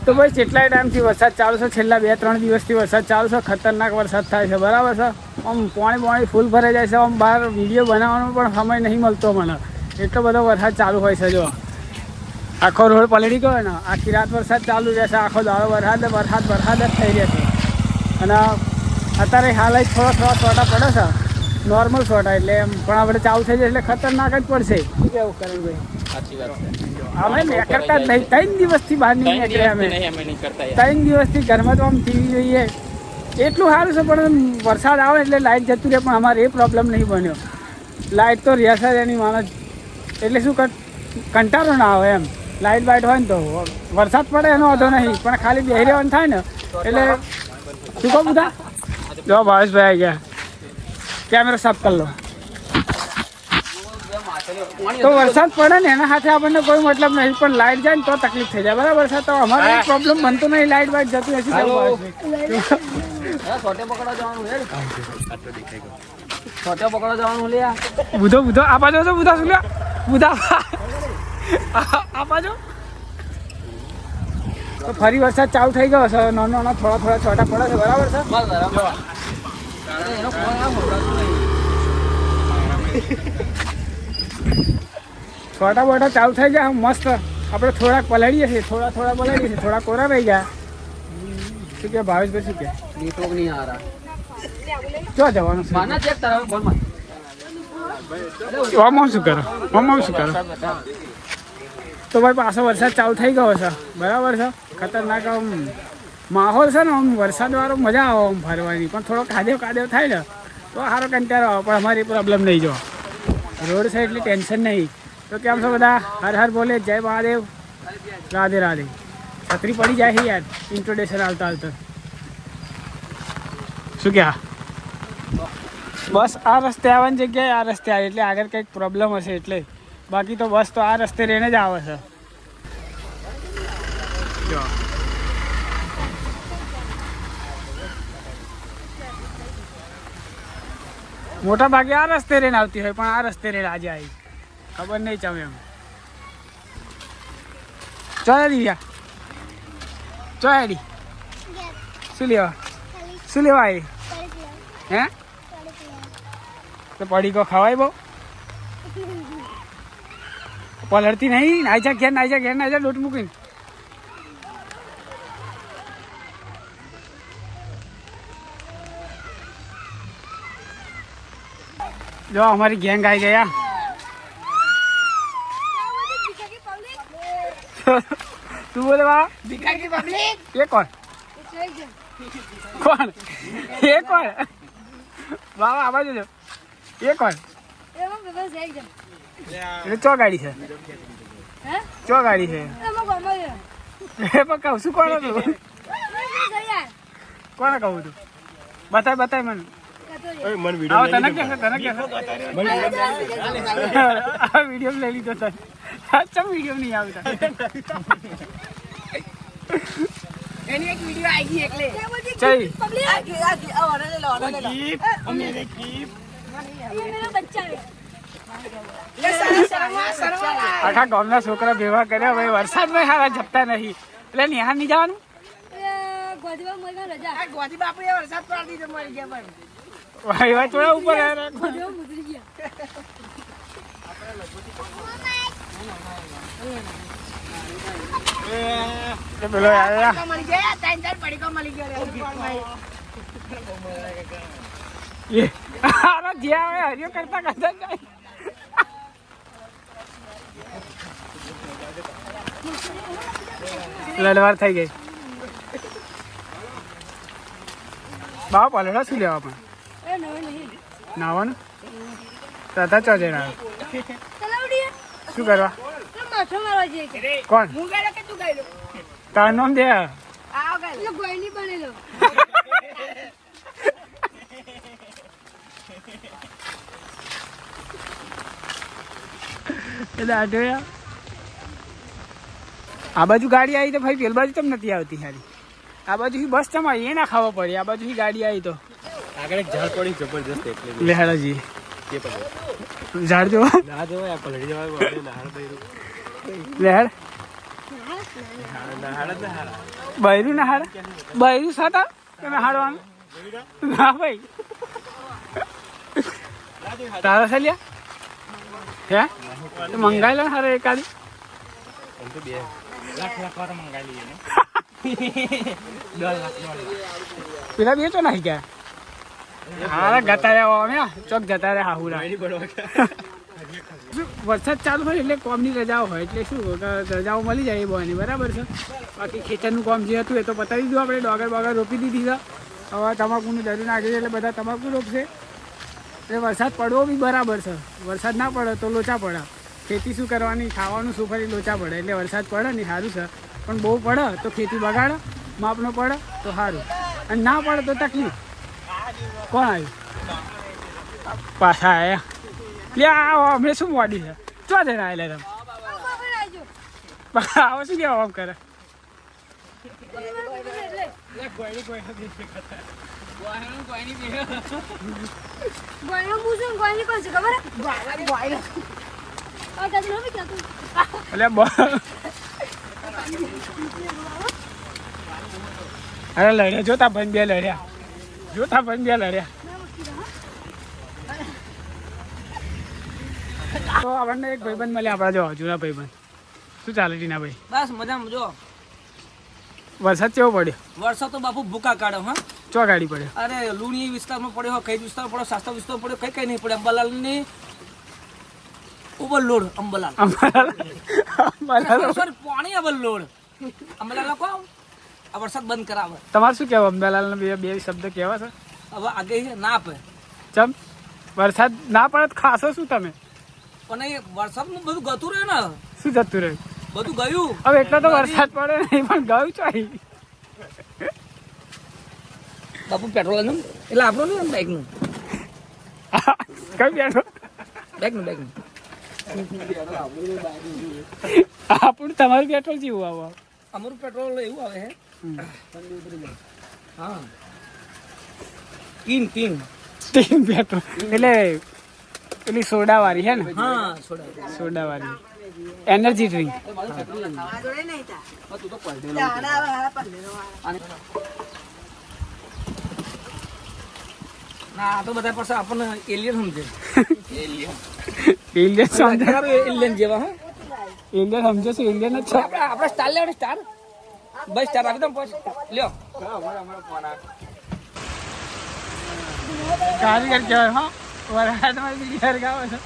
તો ભાઈ કેટલાય ટાઈમથી વરસાદ ચાલુ છે, છેલ્લા 2-3 દિવસથી વરસાદ ચાલુ છે, ખતરનાક વરસાદ થાય છે, બરાબર છે. આમ પાણી ફૂલ ભરાઈ જાય છે, આમ બહાર વિડીયો બનાવવાનો પણ સમય નહીં મળતો મને, એટલો બધો વરસાદ ચાલુ હોય છે. જો આખો રોડ પલળી ગયો ને, આખી રાત વરસાદ ચાલુ રહેશે, આખો દાડો વરસાદ જ થઈ રહેશે. અને અત્યારે હાલ જ થોડા છોટા પડે છે, નોર્મલ છોટા, એટલે એમ પણ આપણે ચાલુ થઈ જાય એટલે ખતરનાક જ પડશે. શું કહેવું કરણભાઈ? સાચી વાત છે. અમે નીકળતા જ નહીં, 3 દિવસથી બહાર નહીં નીકળે. અમે 3 દિવસથી ઘરમાં તો આમ ટીવી જોઈએ, એટલું સારું છે. પણ વરસાદ આવે એટલે લાઇટ જતું રહે, પણ અમારે એ પ્રોબ્લેમ નહીં બન્યો. લાઇટ તો રહેશે જ એની માણસ, એટલે શું કંટાળો ના આવે એમ. લાઇટ બાઇટ હોય ને તો વરસાદ પડે એનો વાંધો નહીં, પણ ખાલી બેહી રહેવાનું થાય ને એટલે શું કહું બધા. જો ભાવેશભાઈ આવી ગયા, કેમેરા સાફ કરી લો. તો વરસાદ પડે ને એના સાથે આપણને કોઈ મતલબ નહીં, પણ લાઇટ જાય ને તો તકલીફ થઈ જાય, બરાબર છે. તો અમારે પ્રોબ્લેમ બનતો નહીં, લાઇટ બાઇટ જતું હશે. બુધો આ બાજુ તો બુધા શું બુધા આ બાજુ. તો ફરી વરસાદ ચાલુ થઈ ગયો છે, નાનો થોડા છોટા પડે છે, બરાબર છે. છોટા બોટા ચાલુ થઈ ગયા મસ્ત. આપણે થોડાક પલાળીએ છીએ, થોડા પલાળીએ છીએ, થોડા કોરા રહી ગયા. શું કે ભાવેશભાઈ, શું કે નેટવર્ક નહીં આ રહા? ક્યાં જવાનું છે? શું કરો? તો ભાઈ પાછો વરસાદ ચાલુ થઈ ગયો છે, બરાબર છે. ખતરનાક આમ માહોલ છે ને, આમ વરસાદવાળો મજા આવે આમ ફરવાની, પણ થોડો કાદેવ થાય ને તો સારો કંટાળો આવે. પણ અમારી પ્રોબ્લેમ નહીં, જો રોડ છે એટલી ટેન્શન નહીં. તો કેમ છો બધા? હર હર બોલે, જય મહાદેવ, રાધે રાધે. છત્રી પડી જાય છે યાર ઇન્ટ્રોડક્શન હાલતા શું ક્યાં? બસ આ રસ્તે આવવાની જગ્યાએ આ રસ્તે આવે એટલે આગળ કંઈક પ્રોબ્લેમ હશે, એટલે બાકી તો બસ તો આ રસ્તે રહીને જ આવે છે. મોટા ભાગે આ રસ્તે રહીને આવતી હોય, પણ આ રસ્તે રહીને આજે આવી ખબર નહીં ચાલે એમ. ચોયા દીધા ચોયાડી શું લેવા આવી? હે તો પડી કો ખવાય બહુ પલળતી નહીં. નાઈજા ઘેર લોટ મૂકીને. જો અમારી ગેંગ આવી ગયા. તું બોલે બા એ કોણ બાબા આવા જો એ કોણ? ચો ગાડી છે એ પણ શું કોણ હતું? કોને કહું તું? બતાય મને. તને કે વિડીયો લઈ લીધો તને. અચ્છા વિડીયો નહીં આવતા. એની એક વિડીયો આવી ગઈ એટલે આખા ગામના છોકરા ભેગા કર્યા. ભાઈ વરસાદમાં સારા જપતા નહીં એટલે નિહાર નહીં જવાનું. થોડા ઉપર પેલો હરિયો કરતા લડવાર થઈ ગઈ. બાપ પલડા શું લેવા પણ નાવાનું તથા ચો જઈને શું કરવા? કોણ તારું નામ દે? આ બાજુ ગાડી આવી તો ભાઈ પેલ બાજુ કેમ નથી આવતી? સારી આ બાજુ બસ તમારી એ ના ખાવા પડે. આ બાજુ ગાડી આવી તો આગળ એક ઝાડ પડી જબરજસ્ત એટલે લેહાડાજી ઝાડ જો ના જો પલડી જવા લેહાડ બૈરું ના હાડ બૈરું સાતા તમે હાડવાનું ના ભાઈ તારા સલિયા હે તો મંગાઈ લો હારે એકાદી પેલા બે તો નાખી ગયા હારા ગતા રહ્યા અમે ચોક જતા રહ્યા હાહુરા વરસાદ ચાલુ હોય એટલે કોમની રજાઓ હોય એટલે શું રજાઓ મળી જાય એ બહાની બરાબર છે બાકી ખેતરનું કામ જે હતું એ તો પતાવી દીધું આપણે ડોગર બોગર રોપી દીધી છે હવે તમાકુનું દરું નાખી છે એટલે બધા તમાકુ રોપશે એટલે વરસાદ પડવો બી બરાબર છે વરસાદ ના પડે તો લોચા પડે ખેતી શું કરવાની ખાવાનું શું ફરી લોચા પડે એટલે વરસાદ પડે ને સારું છે પણ બહુ પડે તો ખેતી બગાડે માપનો પડે તો સારું અને ના પડે તો તકલીફ કોણ આવ્યું પાછા આવ્યા લે અમે શું મોડી છે ચો જઈને આવેલા તમે આવો શું કેવા આમ કરે અરે લડ્યા જોતા ભાઈ બે લડ્યા જોતા ભાઈ બે લડ્યા તો આપણને એક ભાઈબંધ મળ્યા આપણા જો જૂના ભાઈબંધ શું ચાલે ટીના ભાઈ બસ મજામાં જો વરસાદ કેવો પડ્યો વરસાદ તો બાપુ ભૂકા કાઢો હા ચો ગાડી પડ્યો અરે લુણી વિસ્તારમાં પડ્યો કઈ વિસ્તાર પડ્યો શાસ્ત્રા વિસ્તાર પડ્યો કઈ કઈ નહીં પડે અંબાલાલ ની ઓવરલોડ અંબાલાલ સર પાણી ઓવરલોડ અંબાલાલ કો આ વરસાદ બંધ કરાવે તમારે શું કહેવું અંબાલાલ ને બે શબ્દ કહેવા છે હવે આગે ના આપે ચમ વરસાદ ના પડે ખાસો શું તમે પણ એ વરસાદનું બધું ગતું રહ્યું ને શું જતું રહ્યું બધું ગયું હવે એટલો તો વરસાદ પડે નહીં પણ ગયું ચોઈ બાપુ પેટ્રોલ એટલે આપણું નહીં બાઇકનું કઈ પેટ્રોલ બાઇકનું આપણું તમારું પેટ્રોલ જેવું આવો અમારું પેટ્રોલ એવું આવે હે હા તીન પેટ્રોલ એટલે પેલી સોડા વાળી હે ને હા સોડા વાળી એનર્જી ડ્રિંક ના તો બધા પાસે આપણને એલિયન સમજે એલિયન સમજે એલિયન જેવા હા એલિયન સમજો છો એલિયન જ છે આપણે સ્ટાર લેવાનું સ્ટાર બસ સ્ટાર આપી દો પછી લ્યો કારીગર કહેવાય હા વરસાદમાં બી ઘેર ગાવે છે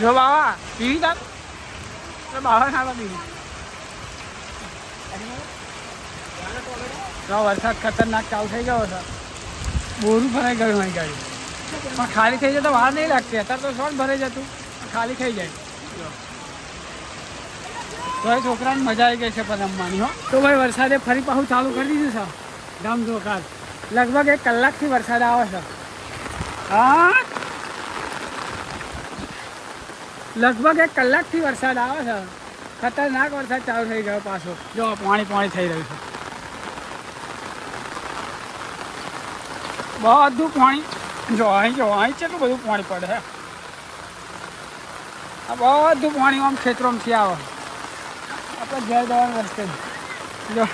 જો બાવા પીવી તાર બાવા ના પીવી વરસાદ ખતરનાક ચાલુ થઈ ગયો છે બોરું ભરાઈ ગયું મારી ગાડી પણ ખાલી થઈ જાય તો વાર નહીં લાગતી અત્યારે તો શોર્ટ ભરાઈ જતું ખાલી થઈ જાય તો એ છોકરાને મજા આવી ગઈ છે પણ રમવાની હો તો ભાઈ વરસાદે ફરી પાછું ચાલુ કરી દીધું છે ધમધોકાર લગભગ 1 કલાકથી વરસાદ આવે છે હા લગભગ 1 કલાકથી વરસાદ આવે છે ખતરનાક વરસાદ ચાલુ થઈ ગયો પાછો જો પાણી થઈ રહ્યું છે બધું પાણી જો અહીં કેટલું બધું પાણી પડે છે આ બધું પાણી આમ ખેતરોમાંથી આવે આપણે ઘેર જવાનું રસ્તે જો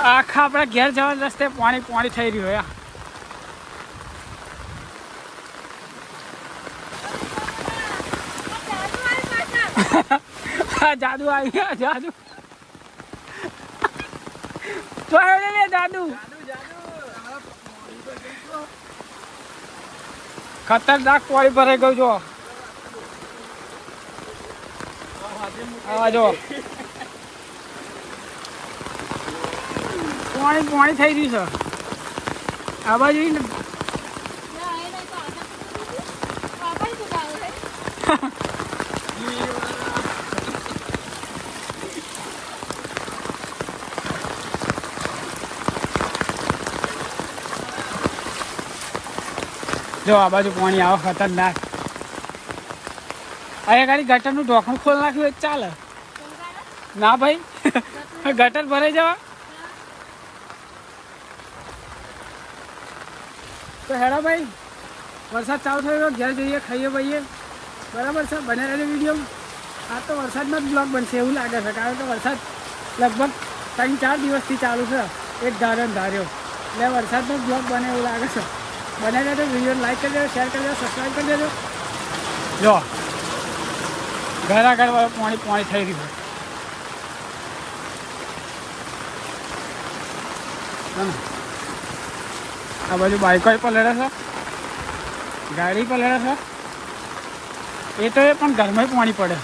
આખા આપણા ઘેર જવાના રસ્તે પાણી થઈ રહ્યું હા જાદુ આવી ગયા જાદુ તો જાદુ ખતરનાક પાણી ભરાઈ ગયું છો આ જો પાણી થઈ રહ્યું છે આ બાજુ ને જો આ બાજુ પાણી આવે ખતરનાક અહીંયા ગાડી ગટરનું ઢોકણું ખોલ નાખ્યું એ ચાલે ના ભાઈ ગટર ભરાઈ જવા તો હેડા ભાઈ વરસાદ ચાલુ થયો ઘેર જઈએ ખાઈએ ભાઈએ બરાબર છે બને રહેજો વિડીયો આ તો વરસાદમાં જ બ્લોગ બનશે એવું લાગે છે કારણ કે વરસાદ લગભગ 3-4 દિવસથી ચાલુ છે એક ધાર્યો ને ધાર્યો એટલે વરસાદનો બ્લોગ બને એવું લાગે છે બને રહેજો વિડીયો લાઈક કરી દેજો શેર કરી દેજો સબસ્ક્રાઈબ કરી દેજો જો ઘર આગળ પાણી થઈ રહ્યું છે આ બાજુ બાઈકો પલળે છે ગાડી પલળે છે એ તો એ પણ ઘરમાં પાણી પડે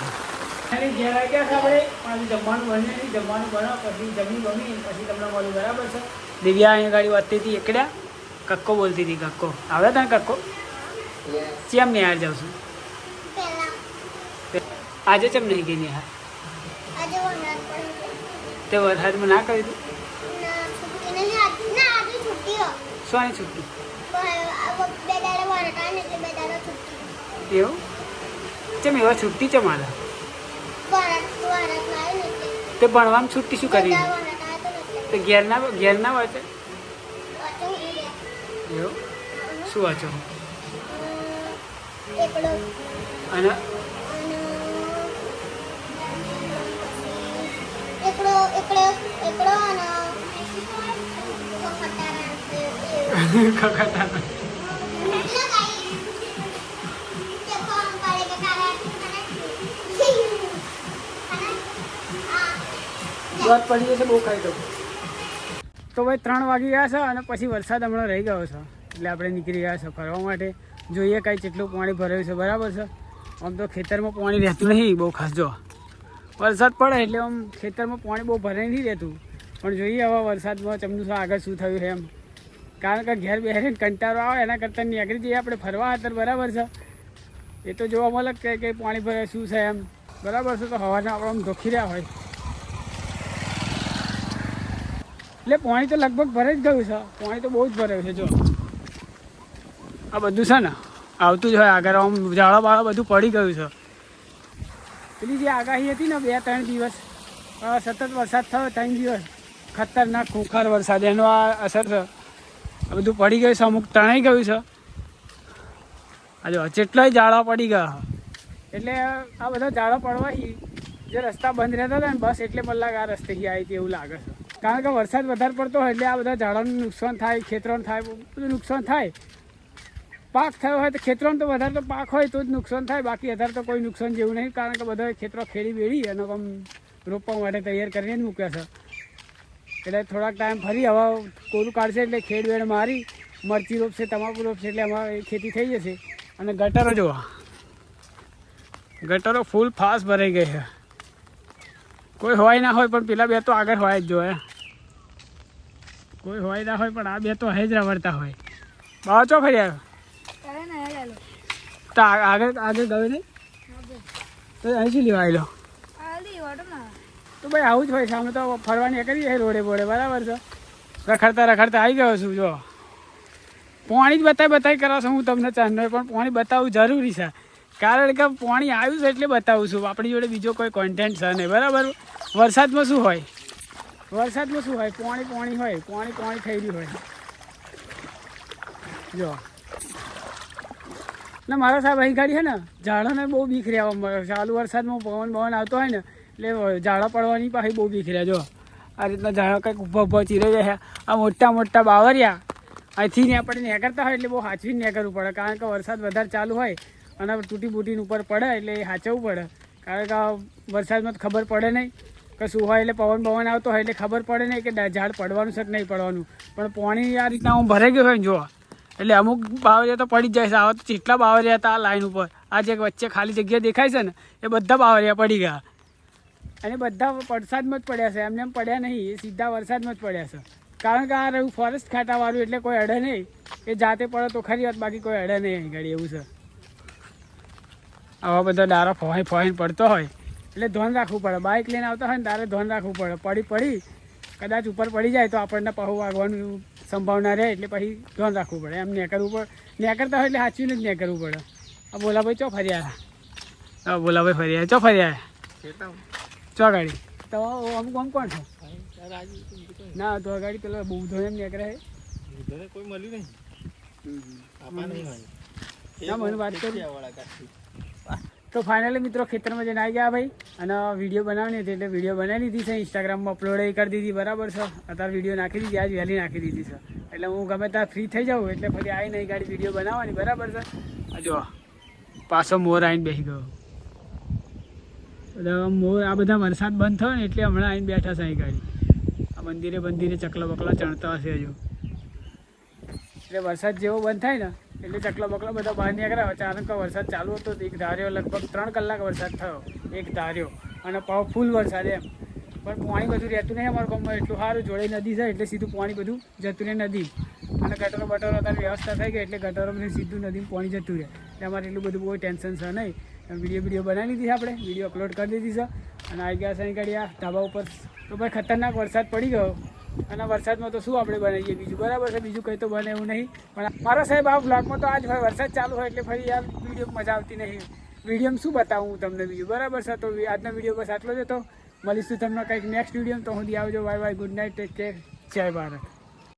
છે ઘેર આવી ગયા છે આપણે પાછું જમવાનું બને જમવાનું બનાવો પછી જમી પછી તમને મળ્યું બરાબર છે દિવ્યા અહીંયા ગાડી વધતી હતી એકડ્યા કક્કો બોલતી હતી કક્કો આવે તને કક્કો ચેમ નહીં હાર જાઉં છું આજે ચેમ નહીં ગઈ નહીં હાર તે વરસાદમાં ના કરી દીધું શું છુટ્ટી એવું ચેમ એવા છુટ્ટી છે મારા તે ભણવામાં છુટ્ટી શું કરી તો ઘેરના વાંચે એવું શું વાંચો અને વાત પડી જશે બહુ ખાઈ દઉં તો ભાઈ 3 વાગી ગયા છે અને પછી વરસાદ હમણાં રહી ગયો છે એટલે આપણે નીકળી ગયા છે ફરવા માટે જોઈએ કાંઈ જેટલું પાણી ભરાયું છે બરાબર છે આમ તો ખેતરમાં પાણી રહેતું નહીં બહુ ખાસ જો વરસાદ પડે એટલે આમ ખેતરમાં પાણી બહુ ભરાઈ નહીં રહેતું પણ જોઈએ હવે વરસાદમાં ચમનું આગળ શું થયું છે એમ કારણ કે ઘેર બેસીને કંટાળો આવે એના કરતાં નીકળી જઈએ આપણે ફરવા હતા બરાબર છે એ તો જોવા મળે કે કંઈ પાણી ભરે શું છે એમ બરાબર છે તો હવાના આપણે આમ ધોખી રહ્યા હોય એટલે પાણી તો લગભગ ભરાઈ જ ગયું છે પાણી તો બહુ જ ભરાયું છે જો આ બધું છે ને આવતું જ હોય આગળ આમ ઝાડા બાળા બધું પડી ગયું છે પેલી જે આગાહી હતી ને 2-3 દિવસ સતત વરસાદ થયો 3 દિવસ ખતરનાક ખુખાર વરસાદ એનો આ અસર છે આ બધું પડી ગયું છે અમુક તણાઈ ગયું છે આ જો જેટલાય ઝાડા પડી ગયા એટલે આ બધા ઝાડા પડવાથી જે રસ્તા બંધ રહેતા હતા ને બસ એટલે મતલબ આ રસ્તેથી આવી હતી એવું લાગે છે કારણ કે વરસાદ વધારે પડતો હોય એટલે આ બધા ઝાડાનું નુકસાન થાય ખેતરોને થાય બધું નુકસાન થાય પાક થયો હોય તો ખેતરોને તો વધારે તો પાક હોય તો જ નુકસાન થાય બાકી વધારે તો કોઈ નુકસાન જેવું નહીં કારણ કે બધા ખેતરો ખેડી બેડી અને આમ રોપવા માટે તૈયાર કરીને જ મૂક્યા છે એટલે થોડાક ટાઈમ ફરી હવે કોરું કાઢશે એટલે ખેડ વેડ મારી મરચી રોપશે તમાકુ રોપશે એટલે અમારે ખેતી થઈ જશે અને ગટરો જોવા ગટરો ફૂલ ફાસ્ટ ભરાઈ ગઈ છે કોઈ હોય ના હોય પણ પેલા બે તો આગળ હોય જ જોઈએ કોઈ હોય ના હોય પણ આ બે તો હે જ રવડતા હોય બાવ ચો ફરી આવ્યો તો આગળ ગયો નહીં તો અહીંથી લેવા આવેલો તો ભાઈ આવું જ હોય છે અમે તો ફરવાની કરીએ રોડે બોડે બરાબર છે રખડતા આવી ગયો છું જો પાણી જ બતાવી કરો છો હું તમને ચાંદનો પણ પાણી બતાવવું જરૂરી છે કારણ કે પાણી આવ્યું છે એટલે બતાવું છું આપણી જોડે બીજો કોઈ કોન્ટેન્ટ છે નહીં બરાબર વરસાદમાં શું હોય પાણી હોય પાણી થઈ રહ્યું હોય જો ને મારા સાહેબ અહીં ગાડી છે ને ઝાડોને બહુ બીક રહ્યા ચાલુ વરસાદમાં પવન આવતો હોય ને એટલે ઝાડા પડવાની પાછી બહુ બીક રહ્યા જો આ રીતના ઝાડા કંઈક ઊભા ચીરાઈ જાય આ મોટા બાવરિયા અહીંથી ને આપણે નીકળતા હોય એટલે બહુ સાચવીને નીકળવું પડે કારણ કે વરસાદ વધારે ચાલુ હોય અને તૂટી બૂટીને ઉપર પડે એટલે એ સાચવવું પડે કારણ કે વરસાદમાં તો ખબર પડે નહીં કે શું હોય એટલે પવન આવતો હોય એટલે ખબર પડે નહીં કે ઝાડ પડવાનું છે કે નહીં પડવાનું પણ પાણી આ રીતના હું ભરાઈ ગયો હોય ને જોવા એટલે અમુક બાવરિયા તો પડી જ જાય છે આવા તો જેટલા બાવરિયા હતા આ લાઈન ઉપર આ જે વચ્ચે ખાલી જગ્યા દેખાય છે ને એ બધા બાવરિયા પડી ગયા અને બધા વરસાદમાં જ પડ્યા છે એમને એમ પડ્યા નહીં એ સીધા વરસાદમાં જ પડ્યા છે કારણ કે આ રહ્યું ફોરેસ્ટ ખાતાવાળું એટલે કોઈ અડે નહીં એ જાતે પડે તો ખરી વાત બાકી કોઈ અડે નહીં અહીં ગાડી એવું છે આવા બધા ડારો ફોહીને પડતો હોય એટલે ધ્યાન રાખવું પડે બાઇક લઈને આવતા હોય ને તારે ધ્યાન રાખવું પડે પડી કદાચ ઉપર પડી જાય તો આપણને પહુ વાગવાનું સંભાવના રહે એટલે પછી ધ્યાન રાખવું પડે એમ નીકળવું પડે નીકળતા હોય એટલે સાચવીને જ નીકળવું પડે આ બોલાભાઈ ચો ફર્યા ચો ફર્યા ચો ગાડી તો અમુક આમ કોણ છે ના તો ગાડી પેલો બહુ એમ નીકળે કોઈ મળ્યું નહીં ના મને વાત કરી તો ફાઇનલી મિત્રો ખેતરમાં જઈને આવી ગયા ભાઈ અને વિડીયો બનાવવાની હતી એટલે વિડીયો બનાવી લીધી છે ઇન્સ્ટાગ્રામમાં અપલોડ કરી દીધી બરાબર છે અત્યારે વિડીયો નાખી દીધી આજ વહેલી નાખી દીધી છે એટલે હું ગમે ત્યાં ફ્રી થઈ જાઉં એટલે ફરી આવી નહીં ગાડી વિડીયો બનાવવાની બરાબર છે જો પાછો મોર આવીને બેસી ગયો બધા મોર આ બધા વરસાદ બંધ થયો ને એટલે હમણાં આવીને બેઠા છે અહીં ગાડી આ મંદિરે ચકલા બકલા ચણતા હશે હજુ એટલે વરસાદ જેવો બંધ થાય ને એટલે ચકલા બકલા બધા બહાર નીકળ્યા અચાનક વરસાદ ચાલુ હતો એક ધાર્યો લગભગ 3 કલાક વરસાદ થયો એક ધાર્યો અને પાવ ફૂલ વરસાદ એમ પણ પાણી બધું રહેતું નહીં અમારા ગામમાં એટલું સારું જોડે નદી છે એટલે સીધું પાણી બધું જતું રહે નદી અને ગટરો બટરો અત્યારે વ્યવસ્થા થઈ ગઈ એટલે ગટરોમાં સીધું નદીમાં પાણી જતું રહે એટલે અમારે એટલું બધું બહુ ટેન્શન છે નહીં વિડીયો બનાવી લીધી છે આપણે વિડીયો અપલોડ કરી દીધી છે અને આવી ગયા છે ગાડી આ ધાબા ઉપર તો ભાઈ ખતરનાક વરસાદ પડી ગયો અને વરસાદમાં તો શું આપણે બનાવીએ બીજું બરાબર છે બીજું કંઈ તો બને એવું નહીં પણ મારા સાહેબ આ બ્લોગમાં તો આજ હોય વરસાદ ચાલુ હોય એટલે ફરી યાર વિડીયો મજા આવતી નહીં વિડીયોમાં શું બતાવું હું તમને બીજું બરાબર છે તો આજનો વિડીયો બસ આટલો જ હતો મળીશું તમને કંઈક નેક્સ્ટ વિડીયો તો સુધી આવજો bye bye good night take care જય ભારત.